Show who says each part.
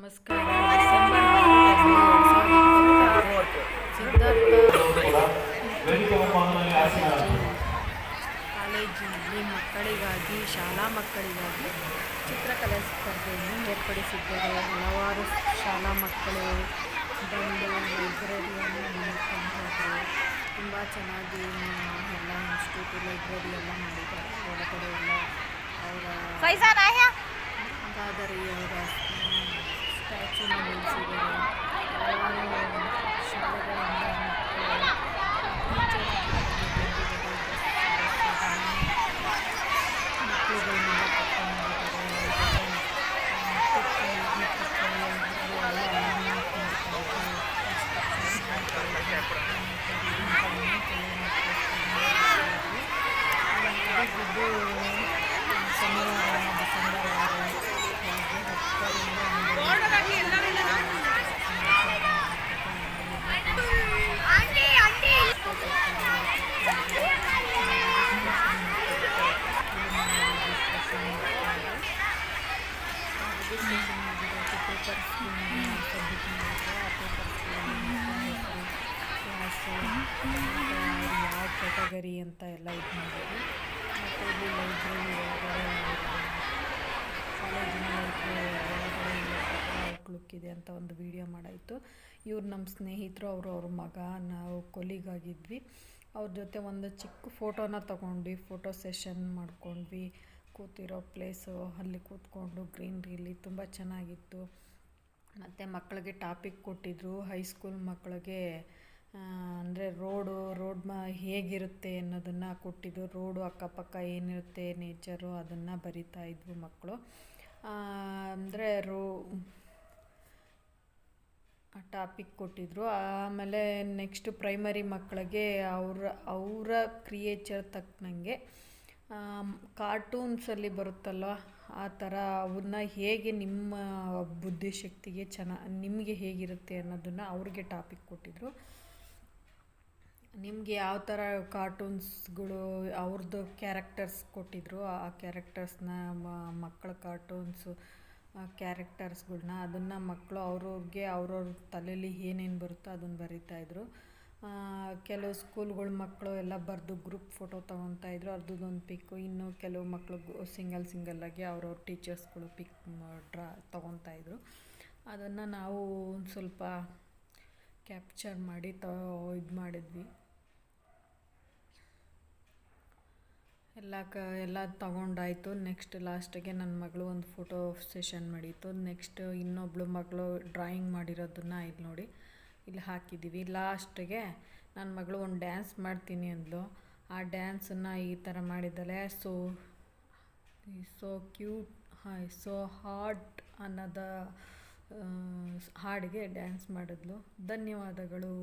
Speaker 1: ನಮಸ್ಕಾರ. ಡಿಸೆಂಬರ್ 6, 2026 ಕಾಲೇಜಿನಲ್ಲಿ ಮಕ್ಕಳಿಗಾಗಿ ಶಾಲಾ ಮಕ್ಕಳಿಗಾಗಿ ಚಿತ್ರಕಲಾ ಸ್ಪರ್ಧೆಯನ್ನು ಏರ್ಪಡಿಸಿದ್ದರು. ಹಲವಾರು ಶಾಲಾ ಮಕ್ಕಳು ಬಂದು ಲೈಬ್ರರಿಯನ್ನು ನೋಡ್ಕೊಂಡು ಹೋದರು. ತುಂಬ ಚೆನ್ನಾಗಿ ಎಲ್ಲ ಇನ್ಸ್ಟಿಟ್ಯೂಟ್ ಲೈಬ್ರರಿ ಎಲ್ಲ ಮಾಡಿದ್ದಾರೆ. ಒಳಗಡೆ ಎಲ್ಲ ಅವರ ಗಾದರಿಯವರ ಸ್ಟ್ಯಾಚ್ಯೂನ ನಿಲ್ಲಿಸಿದ್ದಾರೆ. ಹಲವಾರು ಶಾಲೆಗಳಿಂದ ಮಕ್ಕಳುಗಳನ್ನೆಲ್ಲ ಶನಿವಾರ ಡಿಸೆಂಬರ್ 6 ಯಾವ ಕ್ಯಾಟಗರಿ ಅಂತ ಎಲ್ಲ ಇದು ಮಾಡಿದ್ವಿ. ಮತ್ತು ಇಲ್ಲಿ ಲೈಬ್ರರಿ ಕಾಲೇಜಿನ ಲೈಬ್ರರಿ ಔಟ್ಲುಕ್ ಇದೆ ಅಂತ ಒಂದು ವಿಡಿಯೋ ಮಾಡಾಯಿತು. ಇವ್ರು ನಮ್ಮ ಸ್ನೇಹಿತರು, ಅವ್ರ ಮಗ, ನಾವು ಕೊಲಿಗಾಗಿದ್ವಿ. ಅವ್ರ ಜೊತೆ ಒಂದು ಚಿಕ್ಕ ಫೋಟೋನ ತೊಗೊಂಡ್ವಿ. ಫೋಟೋ ಸೆಷನ್ ಮಾಡ್ಕೊಂಡ್ವಿ. ಕೂತಿರೋ ಪ್ಲೇಸು ಅಲ್ಲಿ ಕೂತ್ಕೊಂಡು ಗ್ರೀನ್ರಿಲಿ ತುಂಬ ಚೆನ್ನಾಗಿತ್ತು. ಮತ್ತು ಮಕ್ಕಳಿಗೆ ಟಾಪಿಕ್ ಕೊಟ್ಟಿದ್ದರು. ಹೈಸ್ಕೂಲ್ ಮಕ್ಕಳಿಗೆ ಅಂದರೆ ರೋಡ್ ಹೇಗಿರುತ್ತೆ ಅನ್ನೋದನ್ನು ಕೊಟ್ಟಿದ್ದು. ರೋಡು ಅಕ್ಕಪಕ್ಕ ಏನಿರುತ್ತೆ ನೇಚರು ಅದನ್ನು ಬರಿತಾ ಇದ್ವು ಮಕ್ಕಳು. ಅಂದರೆ ಟಾಪಿಕ್ ಕೊಟ್ಟಿದ್ದರು. ಆಮೇಲೆ ನೆಕ್ಸ್ಟು ಪ್ರೈಮರಿ ಮಕ್ಕಳಿಗೆ ಅವರ ಕ್ರಿಯೇಚರ್ ತಕ್ಕನಂಗೆ ಕಾರ್ಟೂನ್ಸಲ್ಲಿ ಬರುತ್ತಲ್ವ ಆ ಥರ ಅವನ್ನ ಹೇಗೆ ನಿಮ್ಮ ಬುದ್ಧಿಶಕ್ತಿಗೆ ನಿಮಗೆ ಹೇಗಿರುತ್ತೆ ಅನ್ನೋದನ್ನು ಅವ್ರಿಗೆ ಟಾಪಿಕ್ ಕೊಟ್ಟಿದ್ದರು. ನಿಮಗೆ ಯಾವ ಥರ ಕಾರ್ಟೂನ್ಸ್ಗಳು ಅವ್ರದ್ದು ಕ್ಯಾರೆಕ್ಟರ್ಸ್ ಕೊಟ್ಟಿದ್ದರು. ಆ ಕ್ಯಾರೆಕ್ಟರ್ಸ್ನ ಮಕ್ಕಳ ಕಾರ್ಟೂನ್ಸು ಕ್ಯಾರೆಕ್ಟರ್ಸ್ಗಳ್ನ ಅದನ್ನು ಮಕ್ಕಳು ಅವ್ರವ್ರ ತಲೆಯಲ್ಲಿ ಏನೇನು ಬರುತ್ತೋ ಅದನ್ನು ಬರಿತಾಯಿದ್ರು. ಕೆಲವು ಸ್ಕೂಲ್ಗಳ ಮಕ್ಕಳು ಎಲ್ಲ ಬರೆದು ಗ್ರೂಪ್ ಫೋಟೋ ತೊಗೊತಾಯಿದ್ರು. ಅದ್ರದ್ದೊಂದು ಪಿಕ್ಕು. ಇನ್ನು ಕೆಲವು ಮಕ್ಕಳು ಸಿಂಗಲ್ಲಾಗಿ ಅವ್ರವ್ರ ಟೀಚರ್ಸ್ಗಳು ಪಿಕ್ ತೊಗೊತಾಯಿದ್ರು. ಅದನ್ನು ನಾವು ಒಂದು ಸ್ವಲ್ಪ ಕ್ಯಾಪ್ಚರ್ ಮಾಡಿ ಇದು ಮಾಡಿದ್ವಿ. ಎಲ್ಲ ತಗೊಂಡಾಯಿತು. ನೆಕ್ಸ್ಟ್ ಲಾಸ್ಟಿಗೆ ನನ್ನ ಮಗಳು ಒಂದು ಫೋಟೋ ಸೆಷನ್ ಮಾಡಿತ್ತು. ನೆಕ್ಸ್ಟ್ ಇನ್ನೊಬ್ಳು ಮಗಳು ಡ್ರಾಯಿಂಗ್ ಮಾಡಿರೋದನ್ನು ಇಲ್ಲಿ ಹಾಕಿದ್ದೀವಿ. ಲಾಸ್ಟಿಗೆ ನನ್ನ ಮಗಳು ಒಂದು ಡ್ಯಾನ್ಸ್ ಮಾಡ್ತೀನಿ ಅಂದಳು. ಆ ಡ್ಯಾನ್ಸನ್ನು ಈ ಥರ ಮಾಡಿದ್ದಾಳೆ. ಸೋ ಕ್ಯೂಟ್ ಸೋ ಹಾಟ್ ಅನ್ನೋದ ಹಾಡಿಗೆ ಡ್ಯಾನ್ಸ್ ಮಾಡಿದ್ಲು. ಧನ್ಯವಾದಗಳು.